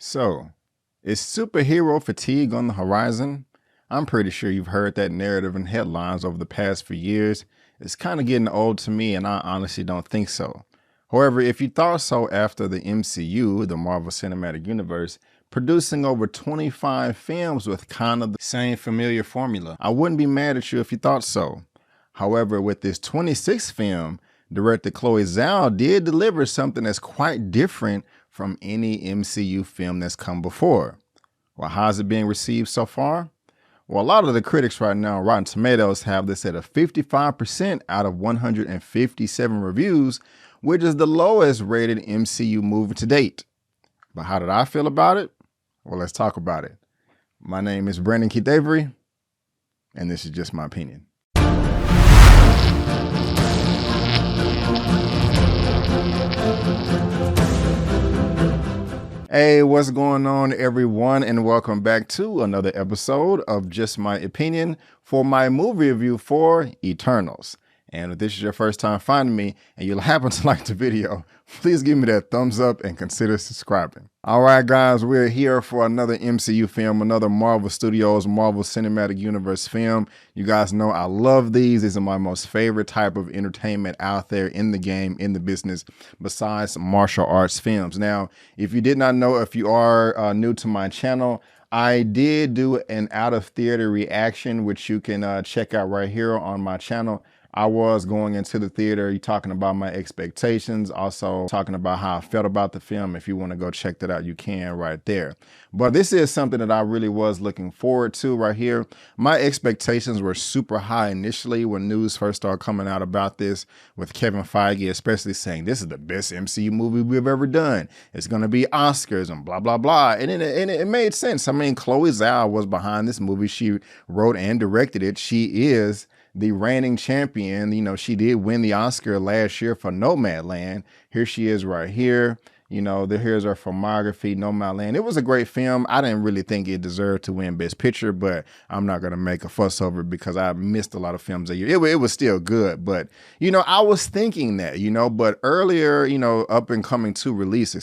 So, is superhero fatigue on the horizon? I'm pretty sure you've heard that narrative in headlines over the past few years. It's kind of getting old to me, and I honestly don't think so. However, if you thought so after the MCU, the Marvel Cinematic Universe, producing over 25 films with kind of the same familiar formula, I wouldn't be mad at you if you thought so. However, with this 26th film, director Chloe Zhao did deliver something that's quite different from any MCU film that's come before. Well, how's it being received so far? Well, a lot of the critics right now on Rotten Tomatoes have this at a 55% out of 157 reviews, which is the lowest rated MCU movie to date. But how did I feel about it? Well, let's talk about it. My name is Brandon Keith Avery, and this is just my opinion. Hey, what's going on, everyone, and welcome back to another episode of Just My Opinion for my movie review for Eternals. And if this is your first time finding me and you happen to like the video, please give me that thumbs up and consider subscribing. All right, guys, we're here for another MCU film, another Marvel Studios, Marvel Cinematic Universe film. You guys know I love these. These are my most favorite type of entertainment out there in the game, in the business, besides martial arts films. Now, if you did not know, if you are new to my channel, I did do an out of theater reaction, which you can check out right here on my channel. I was going into the theater, talking about my expectations, also talking about how I felt about the film. If you want to go check that out, you can right there. But this is something that I really was looking forward to right here. My expectations were super high initially when news first started coming out about this, with Kevin Feige especially saying this is the best MCU movie we've ever done. It's going to be Oscars and blah, blah, blah. And it made sense. I mean, Chloe Zhao was behind this movie. She wrote and directed it. She is the reigning champion. You know, she did win the Oscar last year for Nomadland. Here she is right here. You know, here's her filmography, Nomadland. It was a great film. I didn't really think it deserved to win Best Picture, but I'm not going to make a fuss over it because I missed a lot of films that year. It was still good, but, you know, I was thinking that, you know, but earlier, you know, up and coming to release,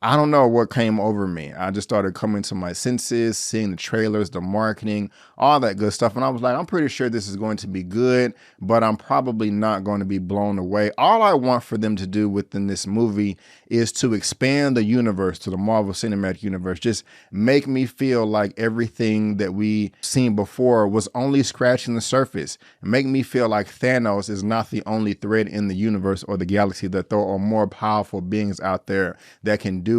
I don't know what came over me. I just started coming to my senses, seeing the trailers, the marketing, all that good stuff. And I was like, I'm pretty sure this is going to be good, but I'm probably not going to be blown away. All I want for them to do within this movie is to expand the universe to the Marvel Cinematic Universe. Just make me feel like everything that we seen before was only scratching the surface. Make me feel like Thanos is not the only thread in the universe or the galaxy, that there are more powerful beings out there that can do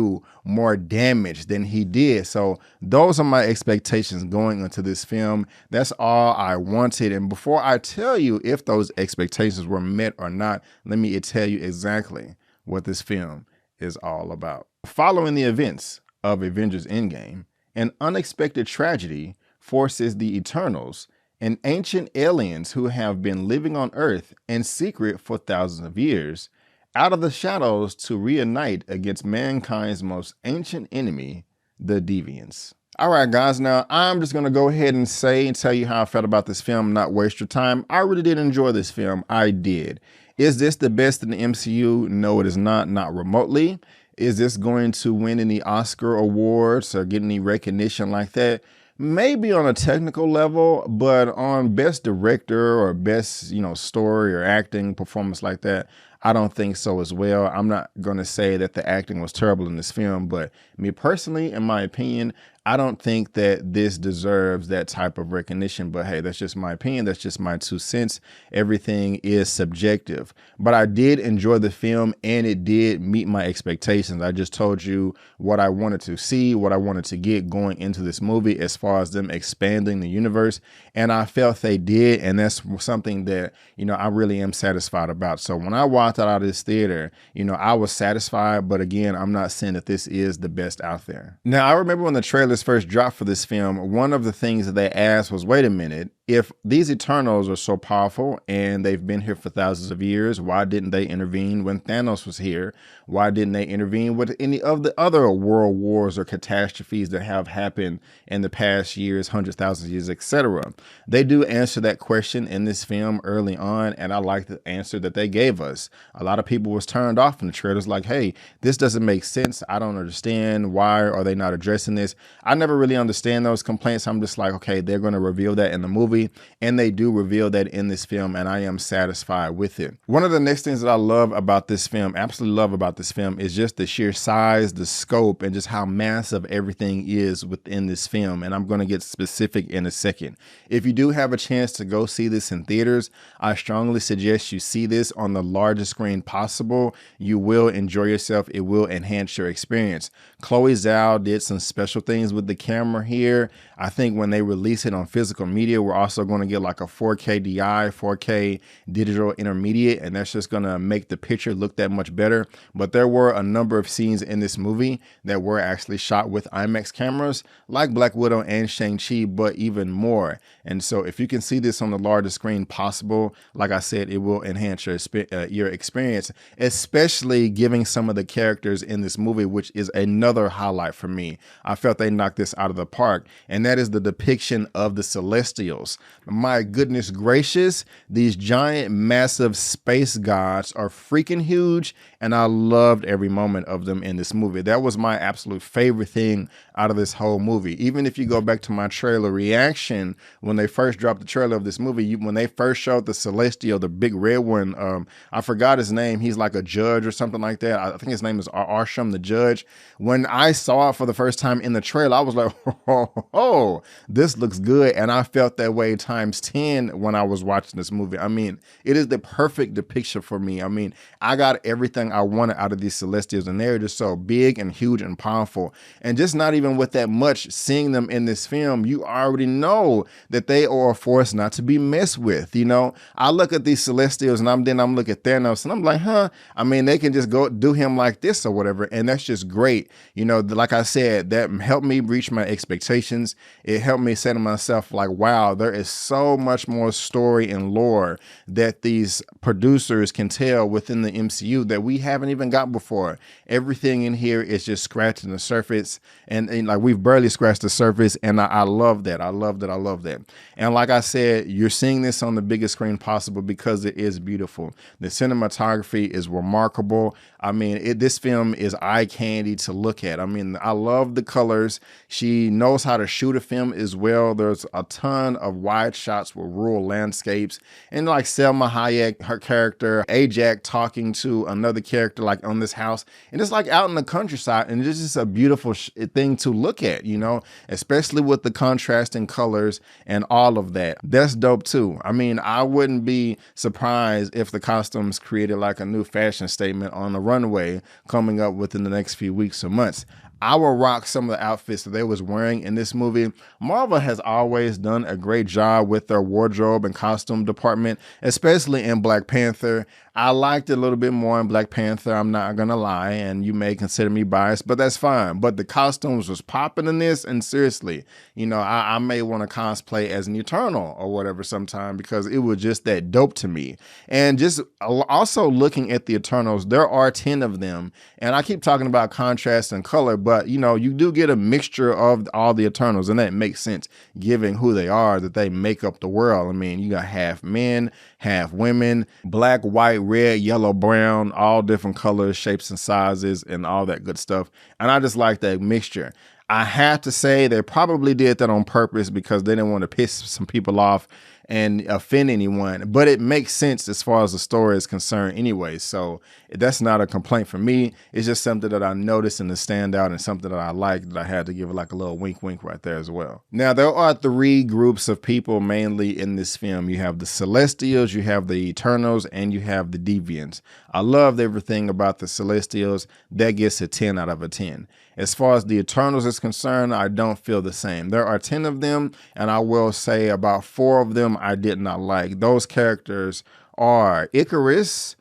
more damage than he did. So those are my expectations going into this film. That's all I wanted. And before I tell you if those expectations were met or not, let me tell you exactly what this film is all about. Following the events of Avengers Endgame, an unexpected tragedy forces the Eternals, and ancient aliens who have been living on Earth in secret for thousands of years, out of the shadows to reunite against mankind's most ancient enemy, the Deviants. All right, guys, now I'm just going to go ahead and tell you how I felt about this film, not waste your time. I really did enjoy this film. I did. Is this the best in the MCU? No, it is not remotely. Is this going to win any Oscar awards or get any recognition like that? Maybe on a technical level, but on best director or best, you know, story or acting performance like that, I don't think so as well. I'm not going to say that the acting was terrible in this film, but me personally, in my opinion, I don't think that this deserves that type of recognition. But hey, that's just my opinion. That's just my 2 cents. Everything is subjective. But I did enjoy the film and it did meet my expectations. I just told you what I wanted to see, what I wanted to get going into this movie as far as them expanding the universe. And I felt they did. And that's something that, you know, I really am satisfied about. So when I walked out of this theater, you know, I was satisfied. But again, I'm not saying that this is the best out there. Now, I remember when the trailer first dropped for this film, one of the things that they asked was, wait a minute, if these Eternals are so powerful and they've been here for thousands of years, why didn't they intervene when Thanos was here? Why didn't they intervene with any of the other world wars or catastrophes that have happened in the past years, hundreds, thousands of years, etc.? They do answer that question in this film early on, and I like the answer that they gave us. A lot of people was turned off in the trailers like, hey, this doesn't make sense. I don't understand. Why are they not addressing this? I never really understand those complaints. I'm just like, okay, they're going to reveal that in the movie. And they do reveal that in this film, and I am satisfied with it. One of the next things that I love about this film, absolutely love about this film, is just the sheer size, the scope, and just how massive everything is within this film. And I'm going to get specific in a second. If you do have a chance to go see this in theaters, I strongly suggest you see this on the largest screen possible. You will enjoy yourself. It will enhance your experience. Chloe Zhao did some special things with the camera here. I think when they release it on physical media, we're also going to get like a 4K DI, 4K digital intermediate, and that's just going to make the picture look that much better. But there were a number of scenes in this movie that were actually shot with IMAX cameras, like Black Widow and Shang-Chi, but even more. And so if you can see this on the largest screen possible, like I said, it will enhance your experience, especially giving some of the characters in this movie, which is another highlight for me. I felt they knocked this out of the park, and that is the depiction of the Celestials. My goodness gracious, these giant, massive space gods are freaking huge, and I loved every moment of them in this movie. That was my absolute favorite thing out of this whole movie. Even if you go back to my trailer reaction, when they first dropped the trailer of this movie, when they first showed the Celestial, the big red one, I forgot his name. He's like a judge or something like that. I think his name is Arsham, the judge. When I saw it for the first time in the trailer, I was like, oh, this looks good. And I felt that way times 10 when I was watching this movie. I mean, it is the perfect depiction for me. I mean, I got everything I wanted out of these Celestials, and they're just so big and huge and powerful. And just not even with that much, seeing them in this film, you already know that they are a force not to be messed with. You know, I look at these Celestials and I'm looking at Thanos and I'm like, huh? I mean, they can just go do him like this or whatever. And that's just great. You know, like I said, that helped me reach my expectations. It helped me say to myself, like, wow, there is so much more story and lore that these producers can tell within the MCU that we haven't even got before. Everything in here is just scratching the surface, and like we've barely scratched the surface, and I love that. I love that. I love that. And like I said, you're seeing this on the biggest screen possible because it is beautiful. The cinematography is remarkable. I mean, this film is eye candy to look at. I mean, I love the colors. She knows how to shoot a film as well. There's a ton of wide shots with rural landscapes, and like Selma Hayek, her character, Ajak talking to another character like on this house, and it's like out in the countryside, and it's just a beautiful thing to look at, you know, especially with the contrasting colors and all of that. That's dope too. I mean, I wouldn't be surprised if the costumes created like a new fashion statement on the runway coming up within the next few weeks or months. I will rock some of the outfits that they was wearing in this movie. Marvel has always done a great job with their wardrobe and costume department, especially in Black Panther. I liked it a little bit more in Black Panther, I'm not gonna lie, and you may consider me biased, but that's fine. But the costumes was popping in this, and seriously, you know, I may want to cosplay as an Eternal or whatever sometime because it was just that dope to me. And just also looking at the Eternals, there are 10 of them, and I keep talking about contrast and color, but you know, you do get a mixture of all the Eternals, and that makes sense given who they are, that they make up the world. I mean, you got half men, half women, black, white, red, yellow, brown, all different colors, shapes and sizes and all that good stuff. And I just like that mixture. I have to say they probably did that on purpose because they didn't want to piss some people off and offend anyone, but it makes sense as far as the story is concerned anyway. So that's not a complaint for me. It's just something that I noticed and to stand out and something that I like that I had to give it like a little wink right there as well. Now, there are 3 groups of people mainly in this film. You have the Celestials, you have the Eternals, and you have the Deviants. I loved everything about the Celestials. That gets a 10 out of a 10. As far as the Eternals is concerned, I don't feel the same. There are 10 of them, and I will say about 4 of them I did not like. Those characters are Icarus,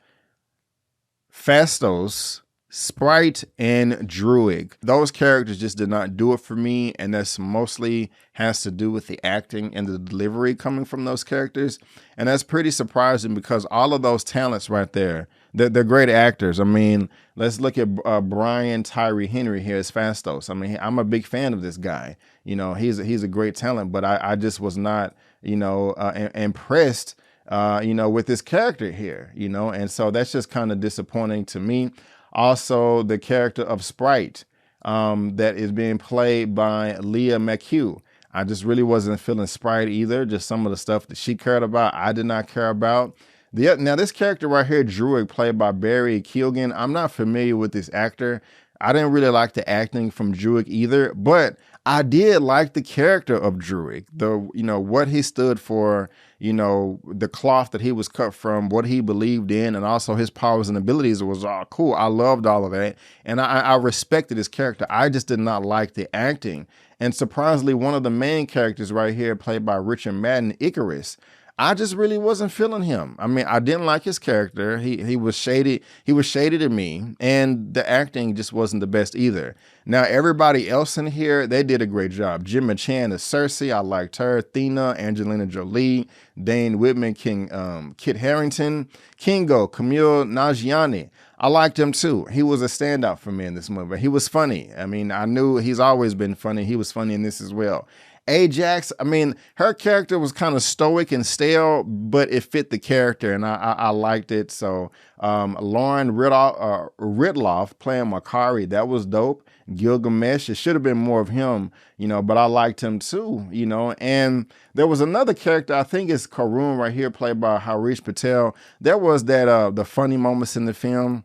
Phastos, Sprite and Druid. Those characters just did not do it for me, and that's mostly has to do with the acting and the delivery coming from those characters. And that's pretty surprising because all of those talents right there, they're great actors. I mean, let's look at Brian Tyree Henry here as Fastos. I mean, I'm a big fan of this guy. You know, he's a great talent, but I just was not, you know, impressed, you know, with this character here, you know, and so that's just kind of disappointing to me. Also, the character of Sprite that is being played by Elia Cantu. I just really wasn't feeling Sprite either. Just some of the stuff that she cared about, I did not care about. Now, this character right here, Druid, played by Barry Keoghan, I'm not familiar with this actor. I didn't really like the acting from Druid either, but I did like the character of Druid. You know, what he stood for, you know, the cloth that he was cut from, what he believed in, and also his powers and abilities was all cool. I loved all of that, and I respected his character. I just did not like the acting. And surprisingly, one of the main characters right here, played by Richard Madden, Icarus, I just really wasn't feeling him. I mean, I didn't like his character. He was shady. He was shady to me, and the acting just wasn't the best either. Now, everybody else in here, they did a great job. Gemma Chan as Cersei, I liked her. Athena, Angelina Jolie, Dane Whitman, Kit Harington, Kingo, Camille Nanjiani. I liked him too. He was a standout for me in this movie. He was funny. I mean, I knew he's always been funny. He was funny in this as well. Ajax, I mean, her character was kind of stoic and stale, but it fit the character, and I liked it. So Lauren Ridloff playing Makari, that was dope. Gilgamesh, it should have been more of him, you know, but I liked him too, you know. And there was another character, I think it's Karun right here, played by Harish Patel. There was that the funny moments in the film.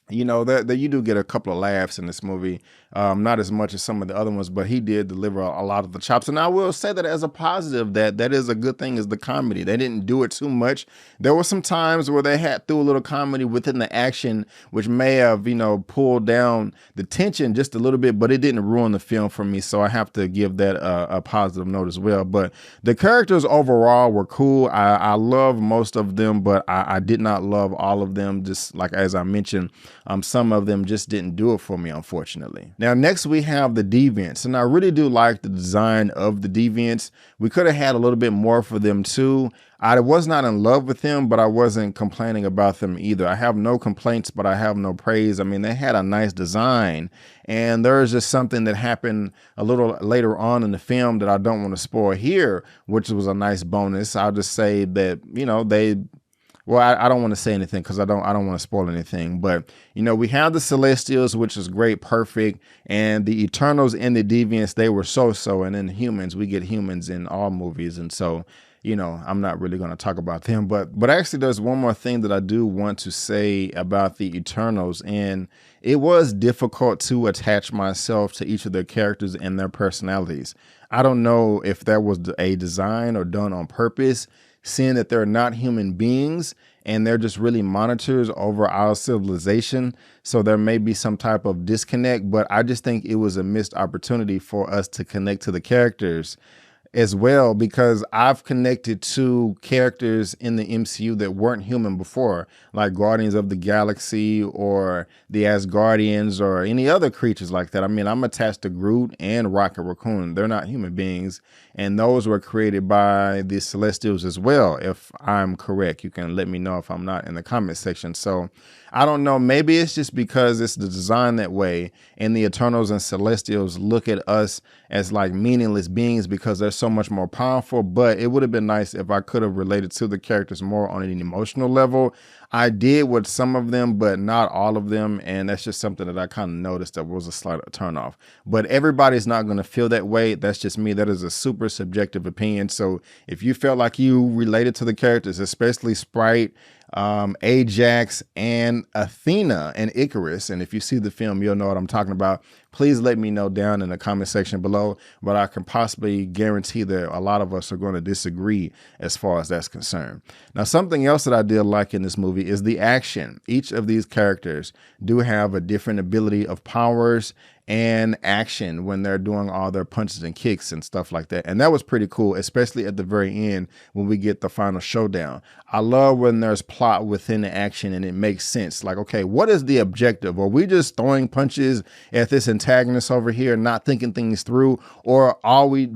You know, that you do get a couple of laughs in this movie, not as much as some of the other ones, but he did deliver a lot of the chops. And I will say that as a positive, that is a good thing, is the comedy. They didn't do it too much. There were some times where they had threw a little comedy within the action, which may have, you know, pulled down the tension just a little bit, but it didn't ruin the film for me. So I have to give that a positive note as well. But the characters overall were cool. I love most of them, but I did not love all of them. Just like, as I mentioned, some of them just didn't do it for me, unfortunately. Now, next we have the Deviants, and I really do like the design of the Deviants. We could have had a little bit more for them too. I was not in love with them, but I wasn't complaining about them either. I have no complaints, but I have no praise. I mean, they had a nice design, and there's just something that happened a little later on in the film that I don't want to spoil here, which was a nice bonus. I'll just say that, you know, well, I don't want to say anything because I don't want to spoil anything. But, you know, we have the Celestials, which is great, perfect. And the Eternals and the Deviants, they were so-so. And then humans, we get humans in all movies. And so, you know, I'm not really going to talk about them. But actually, there's one more thing that I do want to say about the Eternals. And it was difficult to attach myself to each of their characters and their personalities. I don't know if that was a design or done on purpose, seeing that they're not human beings and they're just really monitors over our civilization. So there may be some type of disconnect, but I just think it was a missed opportunity for us to connect to the characters as well, because I've connected to characters in the MCU that weren't human before, like Guardians of the Galaxy or the Asgardians or any other creatures like that. I mean, I'm attached to Groot and Rocket Raccoon. They're not human beings, and those were created by the Celestials as well, if I'm correct. You can let me know if I'm not in the comment section. So I don't know, maybe it's just because it's the design that way, and the Eternals and Celestials look at us as like meaningless beings because they're so much more powerful. But it would have been nice if I could have related to the characters more on an emotional level. I did with some of them, but not all of them. And that's just something that I kind of noticed that was a slight turnoff. But everybody's not going to feel that way. That's just me. That is a super subjective opinion. So if you felt like you related to the characters, especially Sprite, Ajax, and Athena and Icarus, and if you see the film, you'll know what I'm talking about, please let me know down in the comment section below. But I can possibly guarantee that a lot of us are going to disagree as far as that's concerned. Now, something else that I did like in this movie is the action. Each of these characters do have a different ability of powers, and action when they're doing all their punches and kicks and stuff like that. And that was pretty cool, especially at the very end when we get the final showdown. I love when there's plot within the action and it makes sense. Like, okay, what is the objective? Are we just throwing punches at this antagonist over here, not thinking things through? Or all we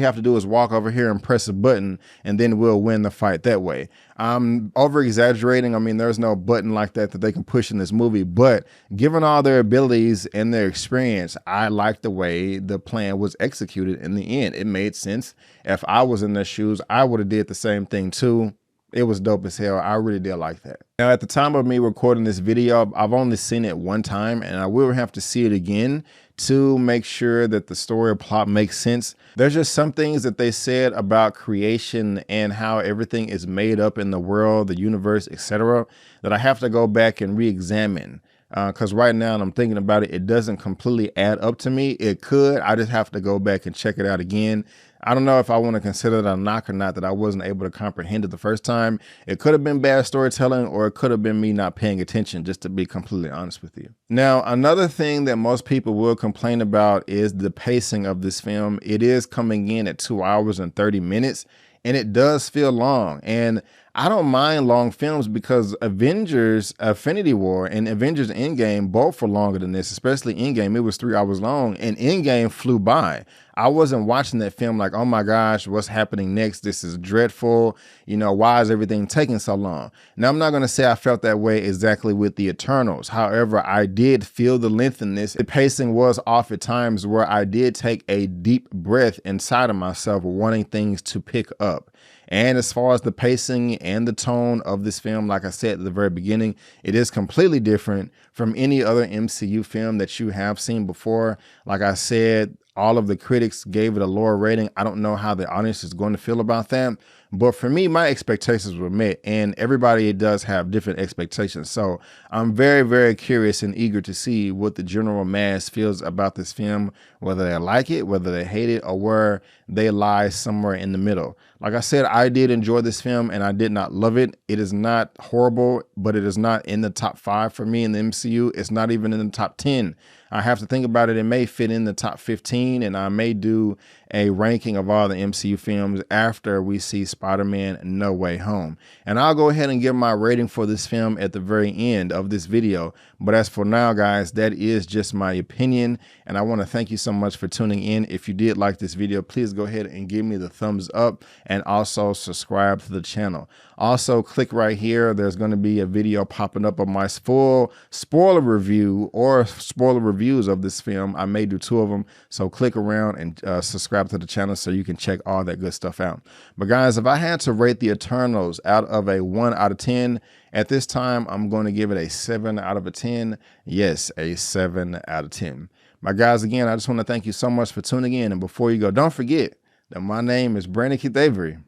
have to do is walk over here and press a button and then we'll win the fight that way? I'm over exaggerating. I mean, there's no button like that they can push in this movie, but given all their abilities and their experience, I like the way the plan was executed in the end. It made sense. If I was in their shoes, I would have did the same thing too. It was dope as hell. I really did like that. Now, at the time of me recording this video, I've only seen it one time and I will have to see it again to make sure that the story or plot makes sense. There's just some things that they said about creation and how everything is made up in the world, the universe, etc., that I have to go back and re-examine. Because right now I'm thinking about it, it doesn't completely add up to me. It could. I just have to go back and check it out again. I don't know if I want to consider that a knock or not, that I wasn't able to comprehend it the first time. It could have been bad storytelling, or it could have been me not paying attention, just to be completely honest with you. Now, another thing that most people will complain about is the pacing of this film. It is coming in at 2 hours and 30 minutes, and it does feel long. And I don't mind long films because Avengers Infinity War and Avengers Endgame both were longer than this, especially Endgame. It was 3 hours long and Endgame flew by. I wasn't watching that film like, oh my gosh, what's happening next? This is dreadful. You know, why is everything taking so long? Now, I'm not going to say I felt that way exactly with the Eternals. However, I did feel the length in this. The pacing was off at times where I did take a deep breath inside of myself, wanting things to pick up. And as far as the pacing and the tone of this film, like I said at the very beginning, it is completely different from any other MCU film that you have seen before. Like I said, all of the critics gave it a lower rating. I don't know how the audience is going to feel about that. But for me, my expectations were met, and everybody does have different expectations. So I'm very, very curious and eager to see what the general mass feels about this film, whether they like it, whether they hate it, or where they lie somewhere in the middle. Like I said, I did enjoy this film and I did not love it. It is not horrible, but it is not in the top 5 for me in the MCU. It's not even in the top 10. I have to think about it. It may fit in the top 15, and I may do a ranking of all the MCU films after we see Spider-Man No Way Home. And I'll go ahead and give my rating for this film at the very end of this video. But as for now, guys, that is just my opinion. And I want to thank you so much for tuning in. If you did like this video, please go ahead and give me the thumbs up and also subscribe to the channel. Also, click right here. There's going to be a video popping up of my full spoiler review or spoiler reviews of this film. I may do 2 of them. So click around and subscribe to the channel so you can check all that good stuff out. But guys, if I had to rate the Eternals out of a 1 out of 10, at this time, I'm going to give it a 7 out of a 10. Yes, a 7 out of 10. My guys, again, I just want to thank you so much for tuning in. And before you go, don't forget that my name is Brandon Keith Avery,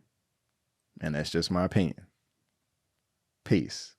and that's just my opinion. Peace.